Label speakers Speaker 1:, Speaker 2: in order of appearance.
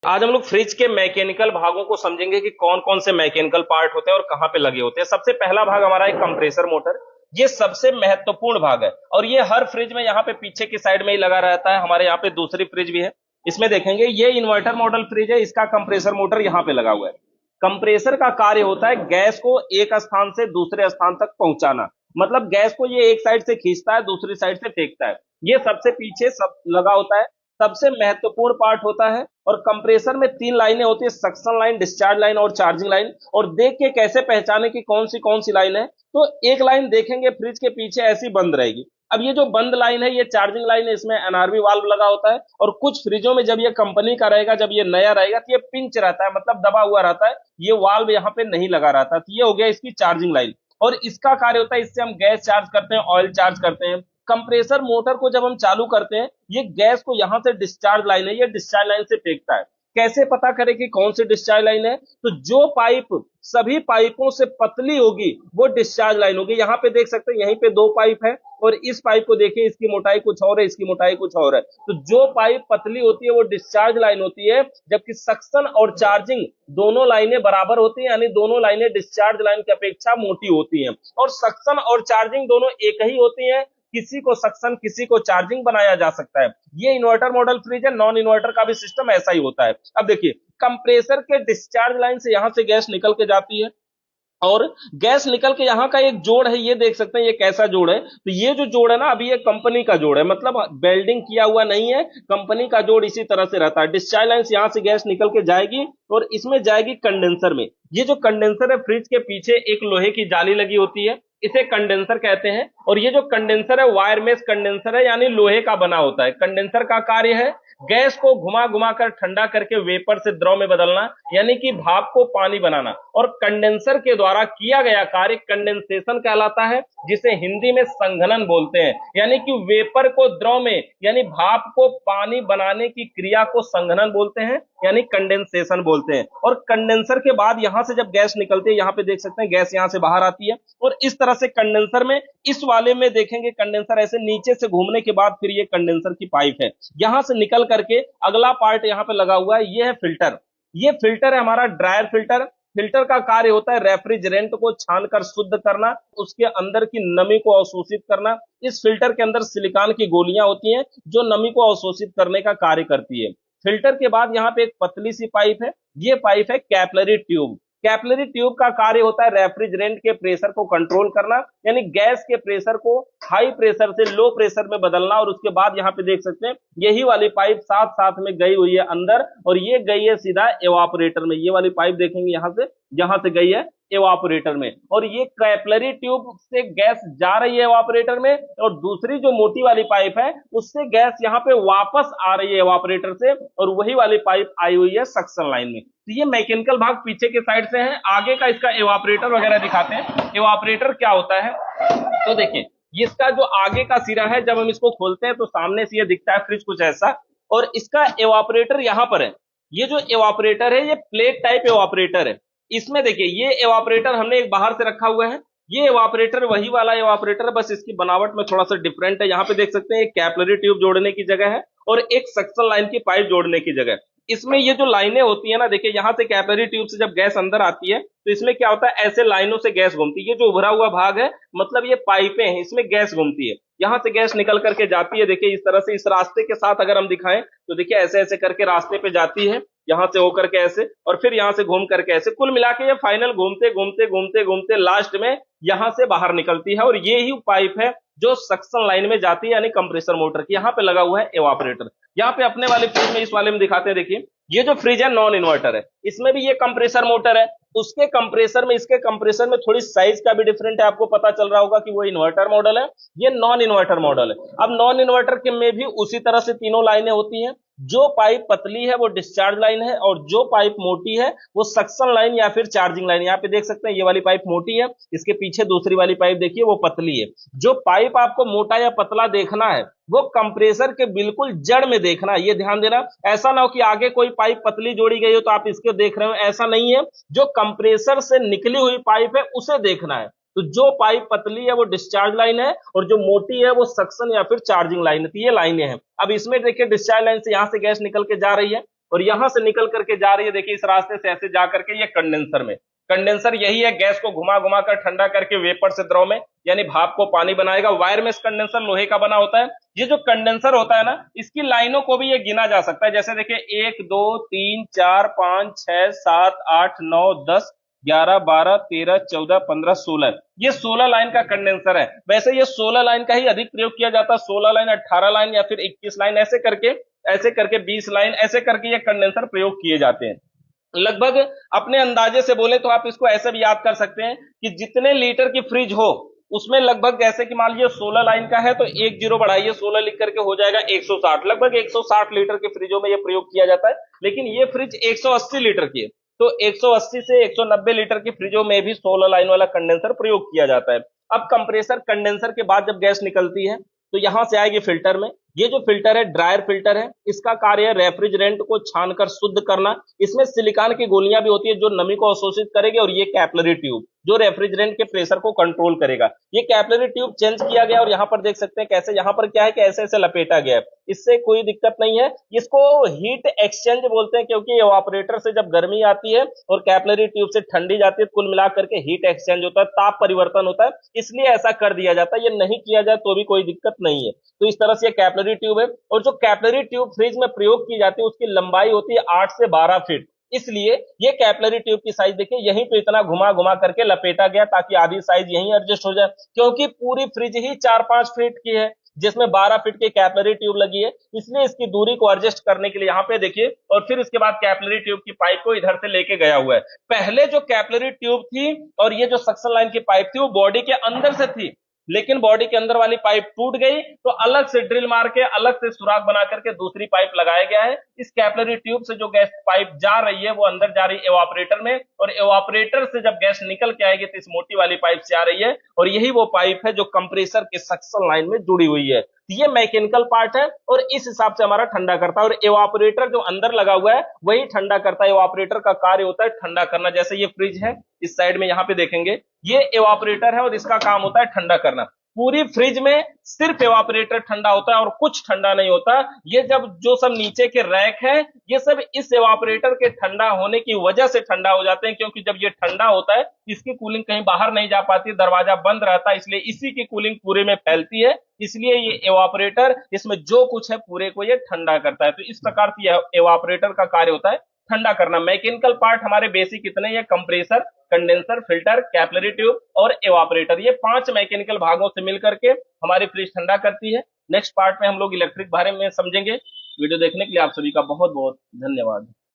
Speaker 1: आज हम लोग फ्रिज के मैकेनिकल भागों को समझेंगे कि कौन कौन से मैकेनिकल पार्ट होते हैं और कहाँ पे लगे होते हैं। सबसे पहला भाग हमारा है कंप्रेसर मोटर। ये सबसे महत्वपूर्ण भाग है और ये हर फ्रिज में यहाँ पे पीछे की साइड में ही लगा रहता है। हमारे यहाँ पे दूसरी फ्रिज भी है, इसमें देखेंगे ये इन्वर्टर मॉडल फ्रिज है, इसका कंप्रेसर मोटर यहाँ पे लगा हुआ है। कंप्रेसर का कार्य होता है गैस को एक स्थान से दूसरे स्थान तक पहुंचाना, मतलब गैस को ये एक साइड से खींचता है, दूसरी साइड से फेंकता है। ये सबसे पीछे सब लगा होता है, सबसे महत्वपूर्ण पार्ट होता है। और कंप्रेसर में तीन लाइनें होती है, सक्शन लाइन, डिस्चार्ज लाइन और चार्जिंग लाइन। और देख के कैसे पहचाने कि कौन सी लाइन है, तो एक लाइन देखेंगे फ्रिज के पीछे ऐसी बंद रहेगी। अब ये जो बंद लाइन है ये चार्जिंग लाइन है, इसमें एनआरवी वाल्व लगा होता है। और कुछ फ्रिजों में जब ये कंपनी का रहेगा, जब ये नया रहेगा तो ये पिंच रहता है, मतलब दबा हुआ रहता है, ये वाल्व यहाँ पे नहीं लगा रहता। तो ये हो गया इसकी चार्जिंग लाइन। और इसका कार्य होता है, इससे हम गैस चार्ज करते हैं, ऑयल चार्ज करते हैं। कंप्रेसर मोटर को जब हम चालू करते हैं, ये गैस को यहां से डिस्चार्ज लाइन है, ये डिस्चार्ज लाइन से फेंकता है। कैसे पता करें कि कौन सी डिस्चार्ज लाइन है, तो जो पाइप सभी पाइपों से पतली होगी वो डिस्चार्ज लाइन होगी। यहां पे देख सकते हैं, यहीं पे दो पाइप है और इस पाइप को देखिए, इसकी मोटाई कुछ और है, इसकी मोटाई कुछ और है। तो जो पाइप पतली होती है वो डिस्चार्ज लाइन होती है, जबकि सक्शन और चार्जिंग दोनों लाइनें बराबर होती हैं, यानी दोनों लाइनें डिस्चार्ज लाइन की अपेक्षा मोटी होती हैं। और सक्शन और चार्जिंग दोनों एक ही होती हैं, किसी को सक्शन किसी को चार्जिंग बनाया जा सकता है। ये इन्वर्टर मॉडल फ्रिज है, नॉन इन्वर्टर का भी सिस्टम ऐसा ही होता है। अब देखिए, कंप्रेसर के डिस्चार्ज लाइन से यहां से गैस निकल के जाती है और गैस निकल के यहाँ का एक जोड़ है, ये देख सकते हैं ये कैसा जोड़ है। तो ये जो जोड़ है ना, अभी ये कंपनी का जोड़ है, मतलब वेल्डिंग किया हुआ नहीं है, कंपनी का जोड़ इसी तरह से रहता है। डिस्चार्ज लाइन से यहाँ से गैस निकल के जाएगी और इसमें जाएगी कंडेंसर में। ये जो कंडेंसर है, फ्रिज के पीछे एक लोहे की जाली लगी होती है, इसे कंडेंसर कहते हैं। और ये जो कंडेंसर है वायर मेश कंडेंसर है, यानी लोहे का बना होता है। कंडेंसर का कार्य है गैस को घुमा घुमा कर ठंडा करके वेपर से द्रव में बदलना, यानी कि भाप को पानी बनाना। और कंडेंसर के द्वारा किया गया कार्य कंडेंसेशन कहलाता है, जिसे हिंदी में संघनन बोलते हैं। यानी कि वेपर को द्रव में, यानी भाप को पानी बनाने की क्रिया को संघनन बोलते हैं, यानी कंडेंसेशन बोलते हैं। और कंडेंसर के बाद यहां से जब गैस निकलती है, यहां पे देख सकते हैं गैस यहां से बाहर आती है और इस तरह से कंडेंसर में, इस वाले में देखेंगे कंडेंसर ऐसे नीचे से घूमने के बाद फिर ये कंडेंसर की पाइप है, यहां से निकल करके अगला पार्ट यहां पे लगा हुआ है, ये है फिल्टर। ये फिल्टर है हमारा ड्रायर फिल्टर। फिल्टर का कार्य होता है रेफ्रिजरेंट को छानकर शुद्ध करना, उसके अंदर की नमी को अवशोषित करना। इस फिल्टर के अंदर सिलिकॉन की गोलियां होती हैं जो नमी को अवशोषित करने का कार्य करती है। फिल्टर के बाद यहाँ पे एक पतली सी पाइप है, ये पाइप है कैपिलरी ट्यूब। कैपिलरी ट्यूब का कार्य होता है रेफ्रिजरेंट के प्रेशर को कंट्रोल करना, यानी गैस के प्रेशर को हाई प्रेशर से लो प्रेशर में बदलना। और उसके बाद यहाँ पे देख सकते हैं यही वाली पाइप साथ साथ में गई हुई है अंदर, और ये गई है सीधा एवापोरेटर में। ये वाली पाइप देखेंगे यहां से गई है एवापोरेटर में। और ये कैपिलरी ट्यूब से गैस जा रही है एवापोरेटर में, और दूसरी जो मोटी वाली पाइप है उससे गैस यहाँ पे वापस आ रही है एवापोरेटर से, और वही वाली पाइप आई हुई है सक्शन लाइन में। तो ये मैकेनिकल भाग पीछे के साइड से है। आगे का इसका एवापोरेटर वगैरह दिखाते हैं। एवापोरेटर क्या होता है, तो देखिए इसका जो आगे का सिरा है, जब हम इसको खोलते हैं तो सामने से ये दिखता है फ्रिज कुछ ऐसा, और इसका एवापोरेटर यहाँ पर है। ये जो एवापोरेटर है ये प्लेट टाइप एवापोरेटर है। इसमें देखिए ये एवापोरेटर हमने एक बाहर से रखा हुआ है, ये एवापोरेटर वही वाला एवापोरेटर है, बस इसकी बनावट में थोड़ा सा डिफरेंट है। यहाँ पे देख सकते हैं एक कैपिलरी ट्यूब जोड़ने की जगह है और एक सक्शन लाइन की पाइप जोड़ने की जगह। इसमें ये जो लाइनें होती है ना, देखिए यहाँ से कैपिलरी ट्यूब से जब गैस अंदर आती है तो इसमें क्या होता है, ऐसे लाइनों से गैस घूमती है। ये जो उभरा हुआ भाग है मतलब ये पाइपें हैं, इसमें गैस घूमती है, यहां से गैस निकल करके जाती है। देखिए इस तरह से, इस रास्ते के साथ अगर हम दिखाएं तो देखिए ऐसे ऐसे करके रास्ते पे जाती है, यहां से होकर के ऐसे, और फिर यहां से घूम करके ऐसे, कुल मिला के ये फाइनल घूमते घूमते घूमते घूमते लास्ट में यहां से बाहर निकलती है। और ये ही पाइप है जो सक्शन लाइन में जाती है, यानी कंप्रेसर मोटर की। यहाँ पे लगा हुआ है एवापोरेटर। यहाँ पे अपने वाले फ्रिज में, इस वाले में दिखाते हैं, देखिए ये जो फ्रिज है नॉन इन्वर्टर है, इसमें भी ये कंप्रेसर मोटर है। उसके कंप्रेसर में, इसके कंप्रेसर में थोड़ी साइज का भी डिफरेंट है, आपको पता चल रहा होगा कि वो इन्वर्टर मॉडल है, ये नॉन इन्वर्टर मॉडल है। अब नॉन इन्वर्टर के में भी उसी तरह से तीनों लाइनें होती हैं। जो पाइप पतली है वो डिस्चार्ज लाइन है, और जो पाइप मोटी है वो सक्शन लाइन या फिर चार्जिंग लाइन। यहाँ पे देख सकते हैं ये वाली पाइप मोटी है, इसके पीछे दूसरी वाली पाइप देखिए वो पतली है। जो पाइप आपको मोटा या पतला देखना है वो कंप्रेसर के बिल्कुल जड़ में देखना है, ये ध्यान देना। ऐसा ना हो कि आगे कोई पाइप पतली जोड़ी गई हो तो आप इसको देख रहे हो, ऐसा नहीं है। जो कंप्रेसर से निकली हुई पाइप है उसे देखना है। तो जो पाइप पतली है वो डिस्चार्ज लाइन है, और जो मोटी है वो सक्शन या फिर चार्जिंग लाइन है। तो ये लाइनें हैं। अब इसमें देखिए डिस्चार्ज लाइन से यहां से गैस निकल के जा रही है, और यहां से निकल करके जा रही है, देखिए इस रास्ते से ऐसे जा करके ये कंडेंसर में। कंडेंसर यही है, गैस को घुमा घुमा कर ठंडा करके वेपर से द्रव में यानी भाप को पानी बनाएगा। वायर में कंडेंसर लोहे का बना होता है। ये जो कंडेंसर होता है ना, इसकी लाइनों को भी ये गिना जा सकता है। जैसे देखिए 1 2 3 4 5 6 7 8 9 10 11 12 13 14 15 16, ये 16 लाइन का कंडेंसर है। वैसे ये 16 लाइन का ही अधिक प्रयोग किया जाता है। 16 लाइन, 18 लाइन या फिर 21 लाइन, ऐसे करके 20 लाइन, ऐसे करके ये कंडेंसर प्रयोग किए जाते हैं। लगभग अपने अंदाजे से बोले तो आप इसको ऐसे भी याद कर सकते हैं कि जितने लीटर की फ्रिज हो उसमें लगभग, जैसे कि मान लीजिए 16 लाइन का है तो एक जीरो बढ़ाइए, 16 लिख करके हो जाएगा 160। लगभग 160 लीटर के फ्रिजों में यह प्रयोग किया जाता है। लेकिन ये फ्रिज 180 लीटर की है, तो 180 से 190 लीटर की फ्रिजों में भी 16 लाइन वाला कंडेंसर प्रयोग किया जाता है। अब कंप्रेसर कंडेंसर के बाद जब गैस निकलती है तो यहां से आएगी फिल्टर में। ये जो फिल्टर है ड्रायर फिल्टर है। इसका कार्य है रेफ्रिजरेंट को छानकर शुद्ध करना। इसमें सिलिकॉन की गोलियां भी होती है जो नमी को अवशोषित करेगी, और ये कैपिलरी ट्यूब जो रेफ्रिजरेंट के प्रेशर को कंट्रोल करेगा। ये कैपिलरी ट्यूब चेंज किया गया और यहाँ पर देख सकते हैं कैसे, यहाँ पर क्या है कि ऐसे ऐसे लपेटा गया है। इससे कोई दिक्कत नहीं है। इसको हीट एक्सचेंज बोलते हैं, क्योंकि इवापोरेटर से जब गर्मी आती है और कैपिलरी ट्यूब से ठंडी जाती है, कुल मिलाकर के हीट एक्सचेंज होता है, ताप परिवर्तन होता है, इसलिए ऐसा कर दिया जाता है। ये नहीं किया जाए तो भी कोई दिक्कत नहीं है। तो इस तरह से कैपिलरी ट्यूब है। और जो कैपिलरी ट्यूब फ्रिज में प्रयोग की जाती है उसकी लंबाई होती है 8 से 12 फीट। इसलिए ये कैपिलरी ट्यूब की साइज देखिए, यहीं पे इतना घुमा घुमा करके लपेटा गया ताकि आधी साइज यहीं एडजस्ट हो जाए, क्योंकि पूरी फ्रिज ही 4-5 फीट की है जिसमें 12 फीट की कैपिलरी ट्यूब लगी है। इसलिए इसकी दूरी को एडजस्ट करने के लिए यहाँ पे देखिए, और फिर इसके बाद कैपिलरी ट्यूब की पाइप को इधर से लेके गया हुआ है। पहले जो कैपिलरी ट्यूब थी और ये जो सक्शन लाइन की पाइप थी वो बॉडी के अंदर से थी, लेकिन बॉडी के अंदर वाली पाइप टूट गई तो अलग से ड्रिल मार के अलग से सुराख बना करके दूसरी पाइप लगाया गया है। इस कैपिलरी ट्यूब से जो गैस पाइप जा रही है वो अंदर जा रही है एवापोरेटर में, और एवापोरेटर से जब गैस निकल के आएगी तो इस मोटी वाली पाइप से आ रही है, और यही वो पाइप है जो कंप्रेसर के सक्शन लाइन में जुड़ी हुई है। ये मैकेनिकल पार्ट है और इस हिसाब से हमारा ठंडा करता है। और एवापोरेटर जो अंदर लगा हुआ है वही ठंडा करता है। एवापोरेटर का कार्य होता है ठंडा करना। जैसे ये फ्रिज है, इस साइड में यहाँ पे देखेंगे ये एवापोरेटर है और इसका काम होता है ठंडा करना। पूरी फ्रिज में सिर्फ एवापोरेटर ठंडा होता है और कुछ ठंडा नहीं होता। ये जब जो सब नीचे के रैक है ये सब इस एवापोरेटर के ठंडा होने की वजह से ठंडा हो जाते हैं, क्योंकि जब ये ठंडा होता है इसकी कूलिंग कहीं बाहर नहीं जा पाती, दरवाजा बंद रहता है, इसलिए इसी की कूलिंग पूरे में फैलती है। इसलिए ये एवापोरेटर इसमें जो कुछ है पूरे को ये ठंडा करता है। तो इस प्रकार से एवापोरेटर का कार्य होता है ठंडा करना। मैकेनिकल पार्ट हमारे बेसिक इतने ही है, compressor, condenser, filter, capillary tube और एवापोरेटर। ये 5 मैकेनिकल भागों से मिलकर के हमारी फ्रिज ठंडा करती है। नेक्स्ट पार्ट में हम लोग इलेक्ट्रिक बारे में समझेंगे। वीडियो देखने के लिए आप सभी का बहुत बहुत धन्यवाद।